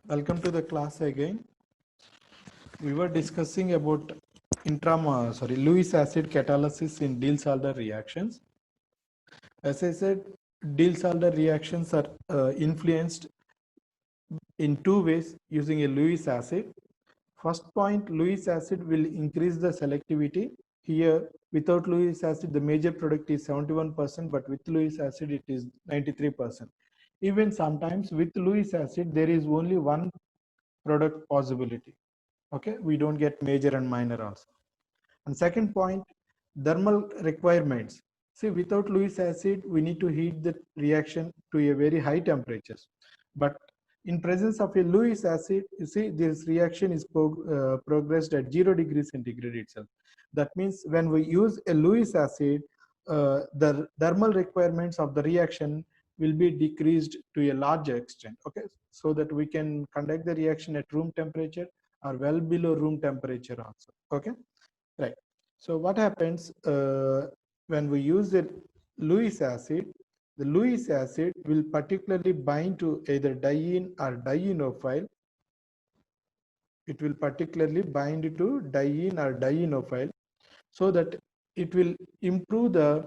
Welcome to the class again. We were discussing about Lewis acid catalysis in Diels-Alder reactions. As I said, Diels-Alder reactions are influenced in two ways using a Lewis acid. First point, Lewis acid will increase the selectivity. Here, without Lewis acid, the major product is 71%, but with Lewis acid, it is 93%. Even sometimes with Lewis acid, there is only one product possibility. Okay, we don't get major and minor also. And second point, thermal requirements. See, without Lewis acid, we need to heat the reaction to a very high temperatures. But in presence of a Lewis acid, you see this reaction is progressed at 0 degrees centigrade itself. That means when we use a Lewis acid, the thermal requirements of the reaction will be decreased to a larger extent. Okay, so that we can conduct the reaction at room temperature or well below room temperature also. Okay, right. So what happens when we use the Lewis acid? The Lewis acid will particularly bind to either diene or dienophile. It will particularly bind to diene or dienophile, so that it will improve the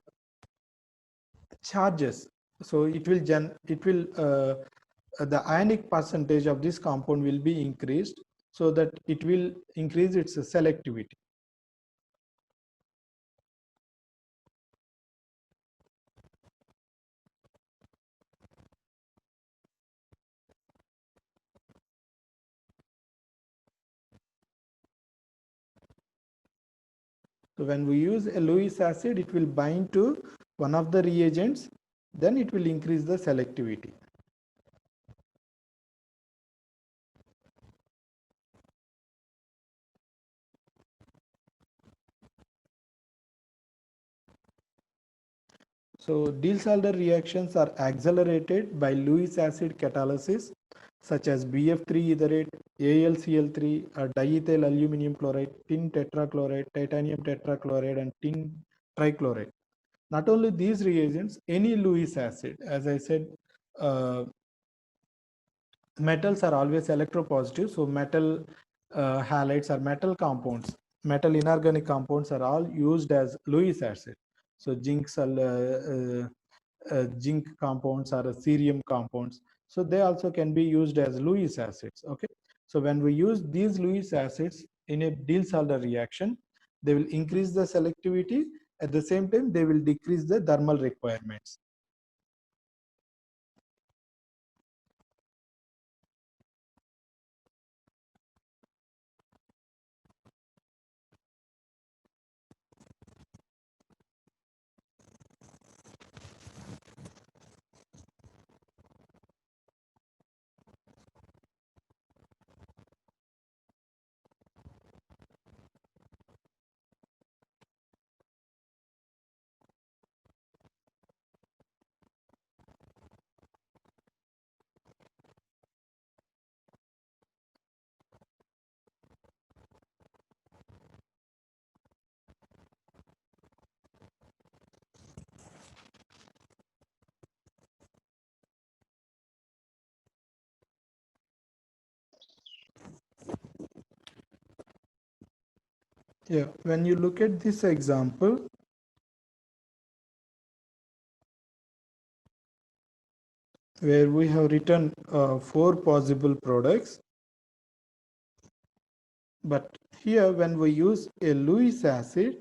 charges. So the ionic percentage of this compound will be increased, so that it will increase its selectivity. So when we use a Lewis acid, it will bind to one of the reagents, then it will increase the selectivity. So Diels-Alder reactions are accelerated by Lewis acid catalysis, such as BF3 etherate, AlCl3, or diethyl aluminum chloride, tin tetrachloride, titanium tetrachloride, and tin trichloride. Not only these reagents, any Lewis acid, as I said, metals are always electropositive. So metal halides or metal compounds, metal inorganic compounds are all used as Lewis acid. So zinc compounds or cerium compounds. So they also can be used as Lewis acids. Okay. So when we use these Lewis acids in a Diels-Alder reaction, they will increase the selectivity. At the same time, they will decrease the thermal requirements. Yeah, when you look at this example, where we have written 4 possible products, but here when we use a Lewis acid,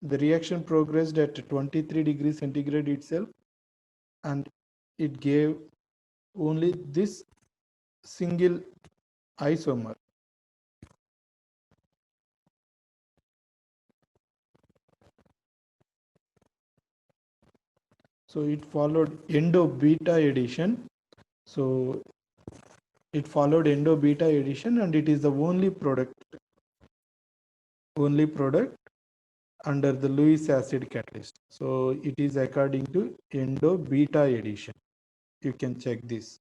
the reaction progressed at 23 degrees centigrade itself, and it gave only this single isomer. So it followed endo beta addition. So it followed endo beta addition, and it is the only product under the Lewis acid catalyst. So it is according to endo beta addition. You can check this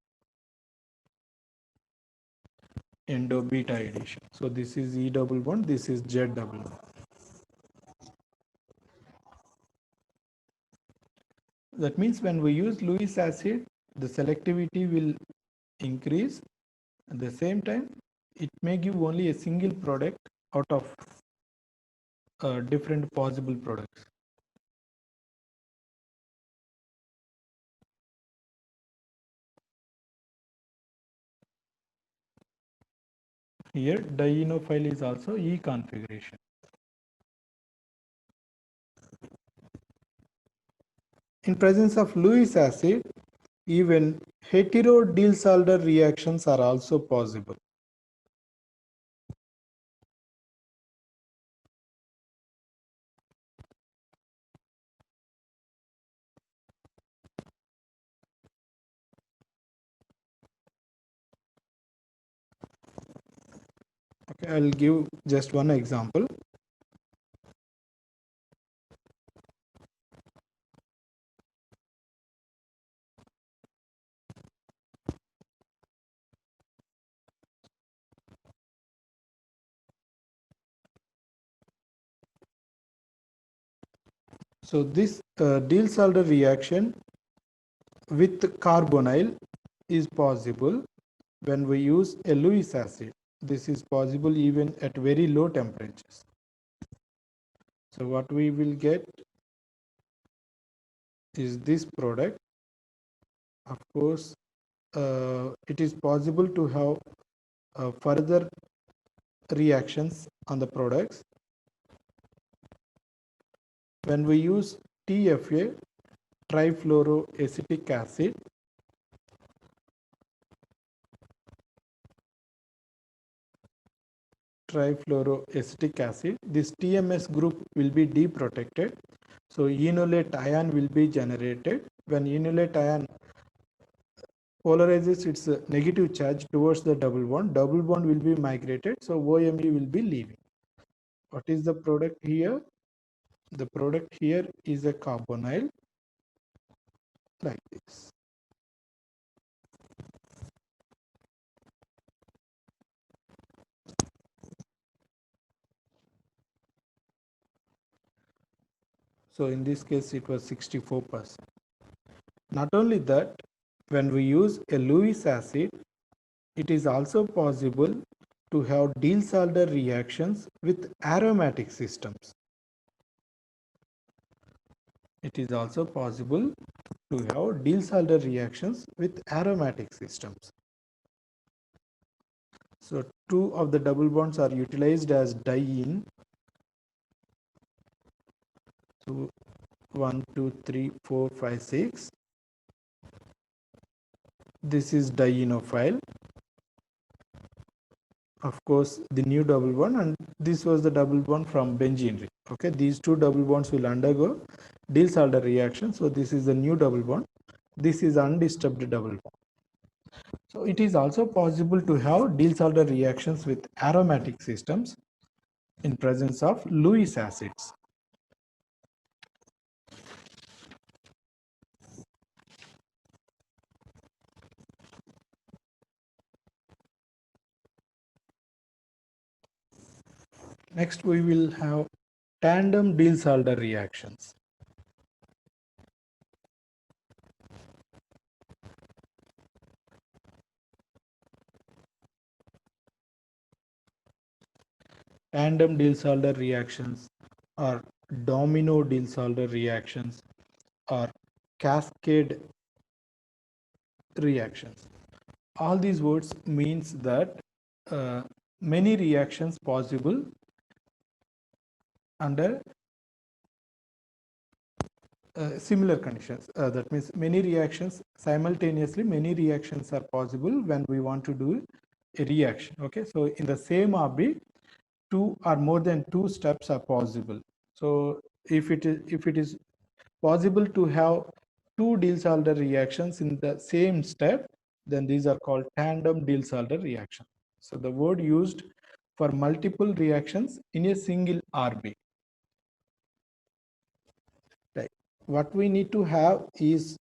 endo beta addition. So this is E double bond, this is Z double bond. That means when we use Lewis acid, the selectivity will increase. At the same time, it may give only a single product out of different possible products. Here dienophile is also E configuration. In presence of Lewis acid, even hetero-Diels-Alder reactions are also possible. Okay, I'll give just one example. So this Diels-Alder reaction with carbonyl is possible when we use a Lewis acid. This is possible even at very low temperatures. So what we will get is this product. Of course, it is possible to have further reactions on the products. When we use TFA, trifluoroacetic acid, this TMS group will be deprotected. So enolate ion will be generated. When enolate ion polarizes its negative charge towards the double bond will be migrated. So OMe will be leaving. What is the product here? The product here is a carbonyl like this. So in this case, it was 64%. Not only that, when we use a Lewis acid, it is also possible to have Diels-Alder reactions with aromatic systems. It is also possible to have Diels-Alder reactions with aromatic systems. So two of the double bonds are utilized as diene. So 1, 2, 3, 4, 5, 6. This is dienophile. Of course, the new double bond, and this was the double bond from benzene ring. Okay, these two double bonds will undergo Diels-Alder reaction. So this is the new double bond. This is undisturbed double bond. So it is also possible to have Diels-Alder reactions with aromatic systems in presence of Lewis acids. Next, we will have tandem Diels-Alder reactions. Tandem Diels-Alder reactions or domino Diels-Alder reactions or cascade reactions. All these words means that many reactions possible under similar conditions. That means many reactions simultaneously, many reactions are possible when we want to do a reaction. Okay, so in the same orbit, two or more than two steps are possible. So if it is possible to have two Diels-Alder reactions in the same step, then these are called tandem Diels-Alder reaction. So the word used for multiple reactions in a single RB. Right. What we need to have is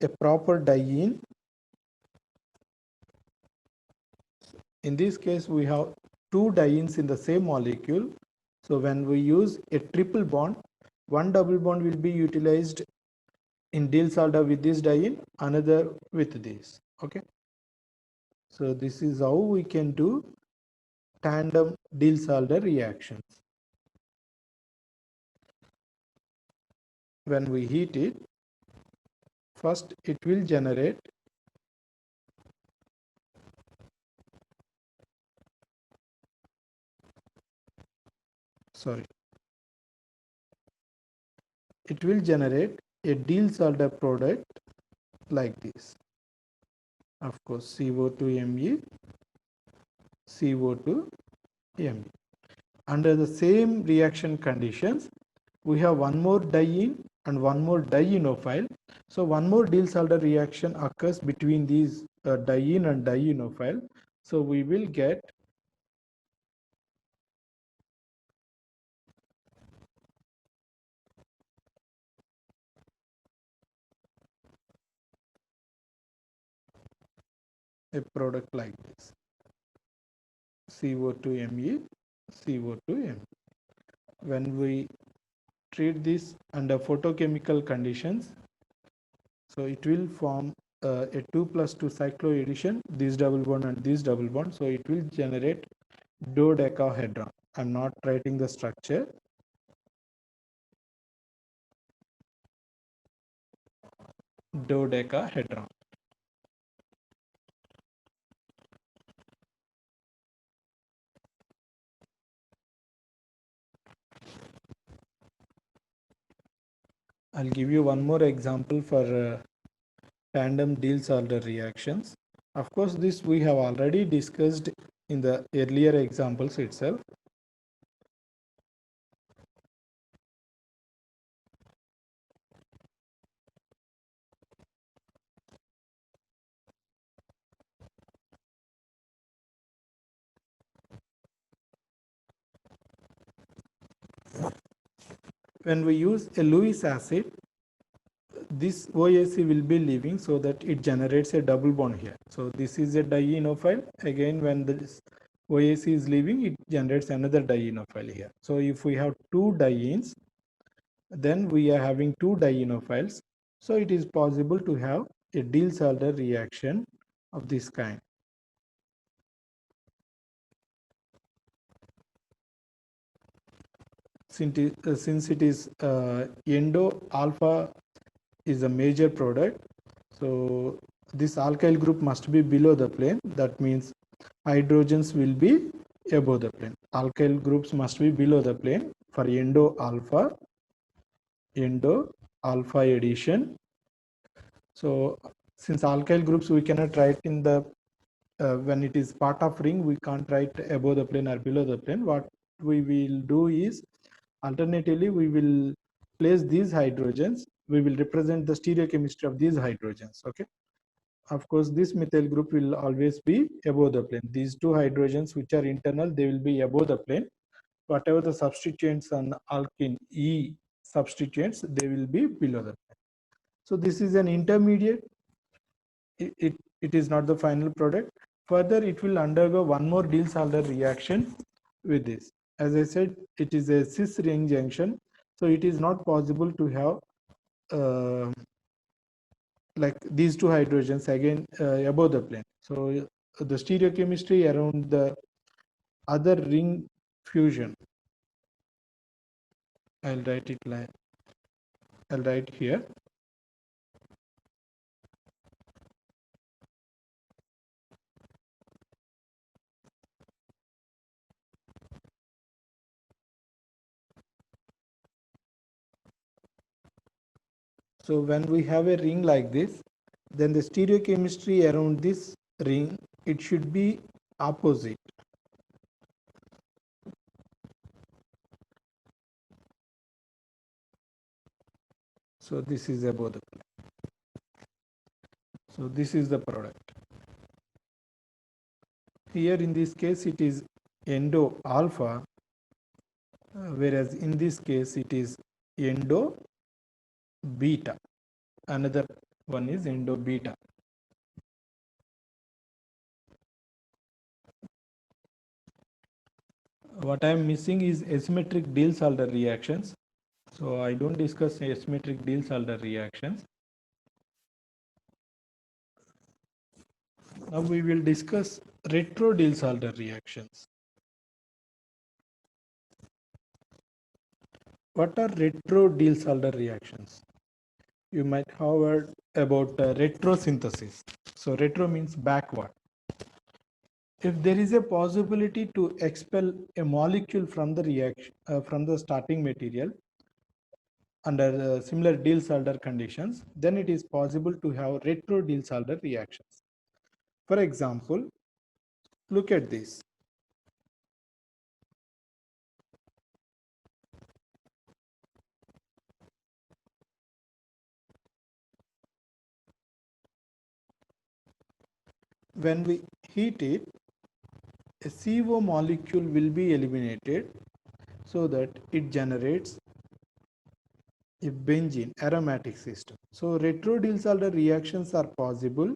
a proper diene. In this case, we have two dienes in the same molecule. So when we use a triple bond, one double bond will be utilized in Diels-Alder with this diene, another with this. Okay. So this is how we can do tandem Diels-Alder reactions. When we heat it, first it will generate a Diels-Alder product like this. Of course, CO2Me, CO2Me. Under the same reaction conditions, we have one more diene and one more dienophile. So one more Diels-Alder reaction occurs between these diene and dienophile. So we will get a product like this, CO2Me, CO2Me. When we treat this under photochemical conditions, so it will form a 2+2 cycloaddition, this double bond and this double bond. So it will generate dodecahedron. I'm not writing the structure. Dodecahedron. I'll give you one more example for tandem Diels-Alder reactions. Of course, this we have already discussed in the earlier examples itself. When we use a Lewis acid, this OAC will be leaving so that it generates a double bond here. So this is a dienophile. Again, when this OAC is leaving, it generates another dienophile here. So if we have two dienes, then we are having two dienophiles. So it is possible to have a Diels-Alder reaction of this kind. Since it is endo alpha is a major product, so this alkyl group must be below the plane. That means hydrogens will be above the plane. Alkyl groups must be below the plane for endo alpha addition. So since alkyl groups we cannot write in the when it is part of ring, we can't write above the plane or below the plane. What we will do is, alternatively, we will place these hydrogens. We will represent the stereochemistry of these hydrogens. Okay. Of course, this methyl group will always be above the plane. These two hydrogens which are internal, they will be above the plane. Whatever the substituents on alkene E substituents, they will be below the plane. So this is an intermediate. It is not the final product. Further, it will undergo one more Diels-Alder reaction with this. As I said, it is a cis ring junction, so it is not possible to have like these two hydrogens again above the plane. So the stereochemistry around the other ring fusion, I'll write it like I'll write here. So when we have a ring like this, then the stereochemistry around this ring, it should be opposite. So this is above the plane. So this is the product. Here in this case it is endo alpha, whereas in this case it is endo beta. Another one is endo beta. What I am missing is asymmetric Diels-Alder reactions. So I don't discuss asymmetric Diels-Alder reactions. Now we will discuss retro Diels-Alder reactions. What are retro Diels-Alder reactions? You might have heard about retrosynthesis. So retro means backward. If there is a possibility to expel a molecule from the reaction from the starting material under similar Diels-Alder conditions, then it is possible to have retro Diels-Alder reactions. For example, look at this. When we heat it, a CO molecule will be eliminated so that it generates a benzene aromatic system. So retro Diels-Alder reactions are possible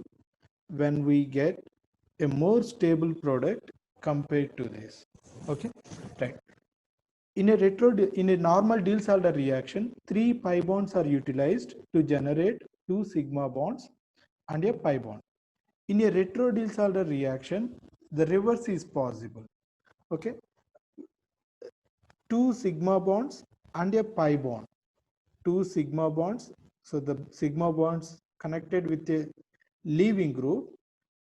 when we get a more stable product compared to this. Okay, right. In a normal Diels-Alder reaction, 3 pi bonds are utilized to generate 2 sigma bonds and a pi bond. In a retro Diels-Alder reaction, the reverse is possible. Okay, 2 sigma bonds and a pi bond. 2 sigma bonds. So the sigma bonds connected with a leaving group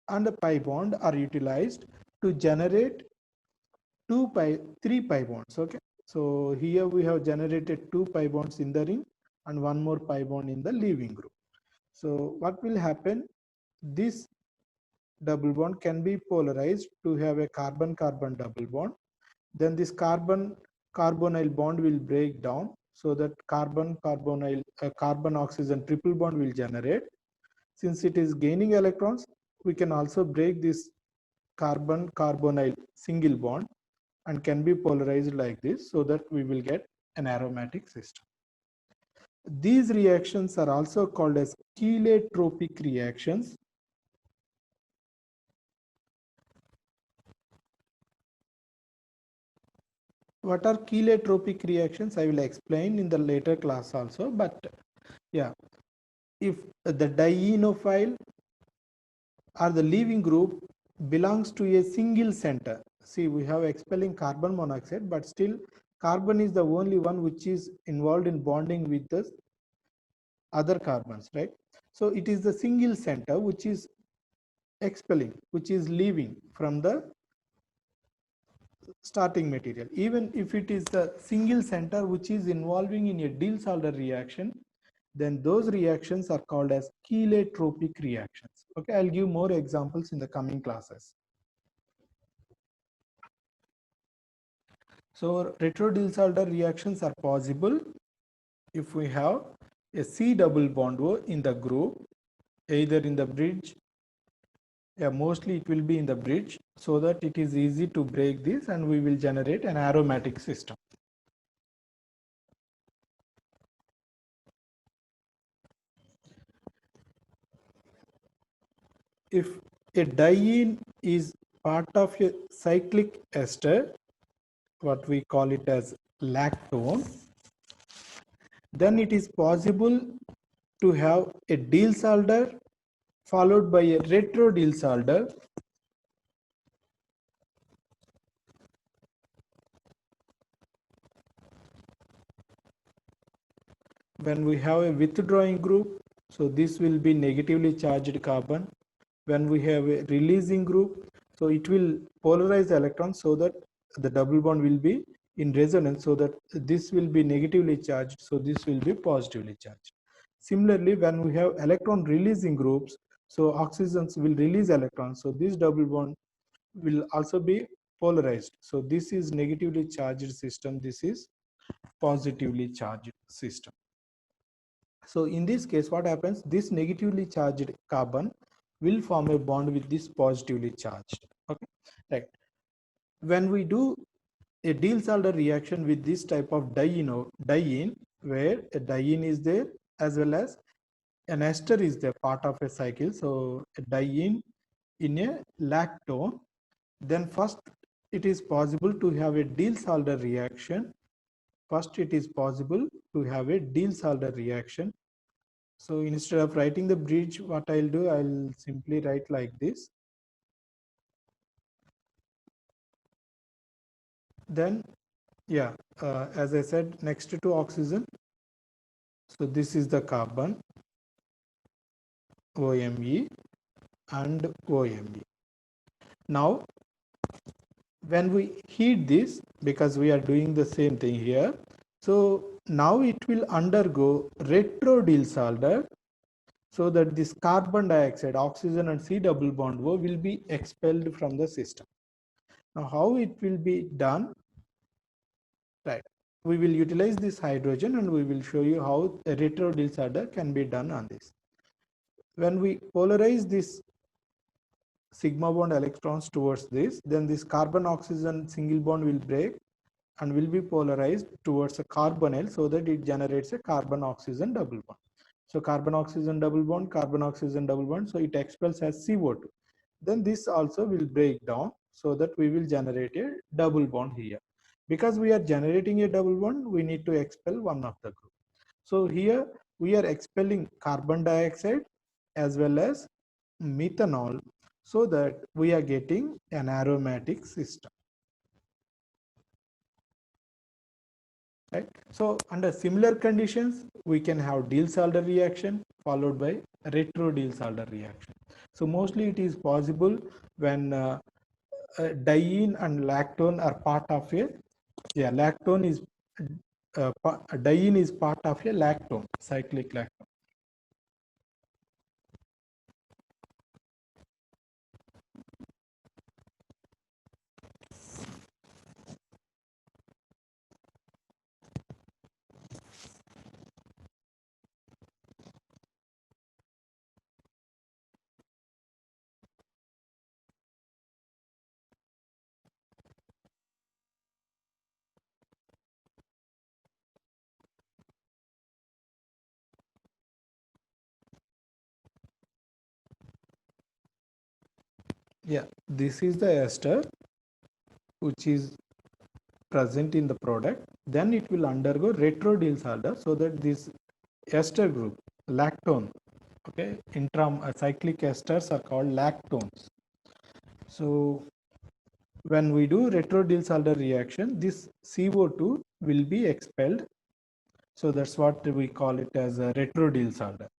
and a pi bond are utilized to generate 3 pi bonds. Okay, so here we have generated 2 pi bonds in the ring and one more pi bond in the leaving group. So what will happen? This double bond can be polarized to have a carbon-carbon double bond. Then this carbon-carbonyl bond will break down so that carbon-carbonyl carbon-oxygen triple bond will generate. Since it is gaining electrons, we can also break this carbon-carbonyl single bond and can be polarized like this so that we will get an aromatic system. These reactions are also called as cheletropic reactions. What are cheletropic reactions? I will explain in the later class also, but yeah, if the dienophile or the leaving group belongs to a single center, see we have expelling carbon monoxide, but still carbon is the only one which is involved in bonding with the other carbons, right? So it is the single center which is expelling, which is leaving from the starting material. Even if it is the single center which is involving in a Diels-Alder reaction, then those reactions are called as cheletropic reactions. Okay, I'll give more examples in the coming classes. So retro Diels-Alder reactions are possible if we have a C double bond O in the group, either in the bridge. Yeah, mostly it will be in the bridge so that it is easy to break this and we will generate an aromatic system. If a diene is part of a cyclic ester, what we call it as lactone, then it is possible to have a Diels-Alder followed by a retro Diels-Alder. When we have a withdrawing group, so this will be negatively charged carbon. When we have a releasing group, so it will polarize the electrons so that the double bond will be in resonance, so that this will be negatively charged, so this will be positively charged. Similarly, when we have electron releasing groups, so oxygens will release electrons, so this double bond will also be polarized. So this is negatively charged system, this is positively charged system. So in this case, what happens? This negatively charged carbon will form a bond with this positively charged. Okay, right. When we do a Diels-Alder reaction with this type of diene, where a diene is there as well as an ester is there, part of a cycle. So a diene in a lactone, then first it is possible to have a Diels-Alder reaction. First, it is possible to have a Diels-Alder reaction. So instead of writing the bridge, what I'll do, I'll simply write like this. Then, yeah, as I said, next to oxygen. So this is the carbon, OMe and OMe. Now, when we heat this, because we are doing the same thing here, so now it will undergo retro Diels-Alder, so that this carbon dioxide, oxygen and C double bond O will be expelled from the system. Now, how it will be done? Right. We will utilize this hydrogen and we will show you how a retro Diels-Alder can be done on this. When we polarize this sigma bond electrons towards this, then this carbon oxygen single bond will break and will be polarized towards a carbonyl, so that it generates a carbon oxygen double bond. So carbon oxygen double bond, carbon oxygen double bond, so it expels as CO2. Then this also will break down, so that we will generate a double bond here. Because we are generating a double bond, we need to expel one of the group. So here we are expelling carbon dioxide as well as methanol, so that we are getting an aromatic system. Right? So under similar conditions, we can have Diels-Alder reaction followed by retro Diels-Alder reaction. So mostly it is possible when diene and lactone are part of a, yeah, lactone is, diene is part of a lactone, cyclic lactone. Yeah, this is the ester which is present in the product. Then it will undergo retro Diels-Alder, so that this ester group, lactone, okay, cyclic esters are called lactones. So when we do retro Diels-Alder reaction, this CO2 will be expelled. So that's what we call it as a retro Diels-Alder.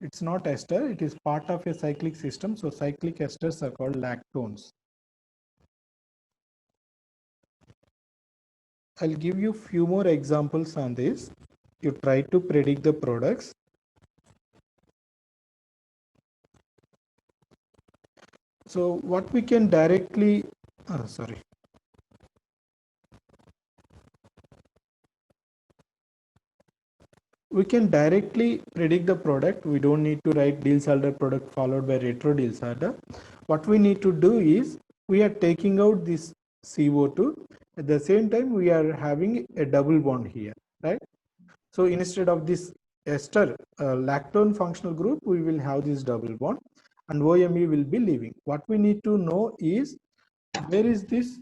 It's not ester, it is part of a cyclic system. So cyclic esters are called lactones. I'll give you few more examples on this. You try to predict the products. So what we can directly, sorry. We can directly predict the product. We don't need to write Diels-Alder product followed by retro Diels-Alder. What we need to do is we are taking out this CO2. At the same time, we are having a double bond here, right? So instead of this ester lactone functional group, we will have this double bond and OMe will be leaving. What we need to know is where is this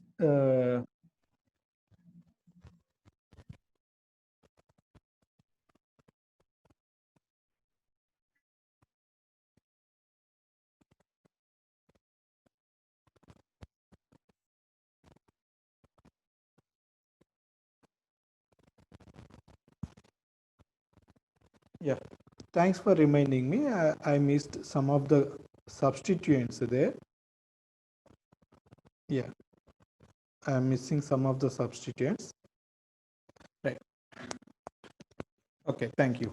yeah, thanks for reminding me. I missed some of the substituents there. Yeah, I'm missing some of the substituents. Right. Okay, thank you.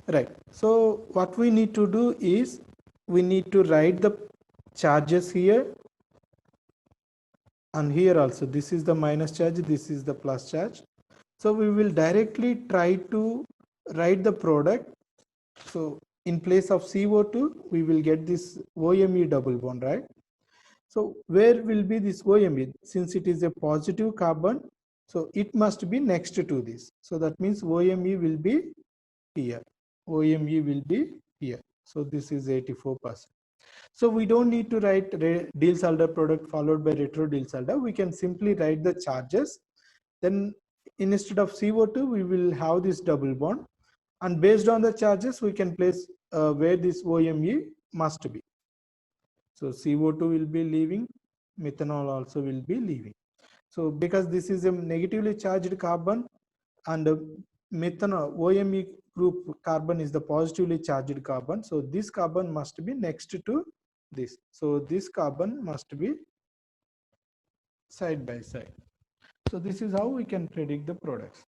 Right. So what we need to do is we need to write the charges here and here also. This is the minus charge, this is the plus charge. So we will directly try to write the product. So in place of CO2, we will get this OMe double bond, right? So where will be this OMe? Since it is a positive carbon, so it must be next to this. So that means OMe will be here. OMe will be here. So this is 84%. So we don't need to write Diels-Alder product followed by retro Diels-Alder. We can simply write the charges. Then instead of CO2, we will have this double bond. And based on the charges, we can place where this OMe must be. So CO2 will be leaving, methanol also will be leaving. So because this is a negatively charged carbon and methanol OMe group carbon is the positively charged carbon. So this carbon must be next to this. So this carbon must be side by side. So this is how we can predict the products.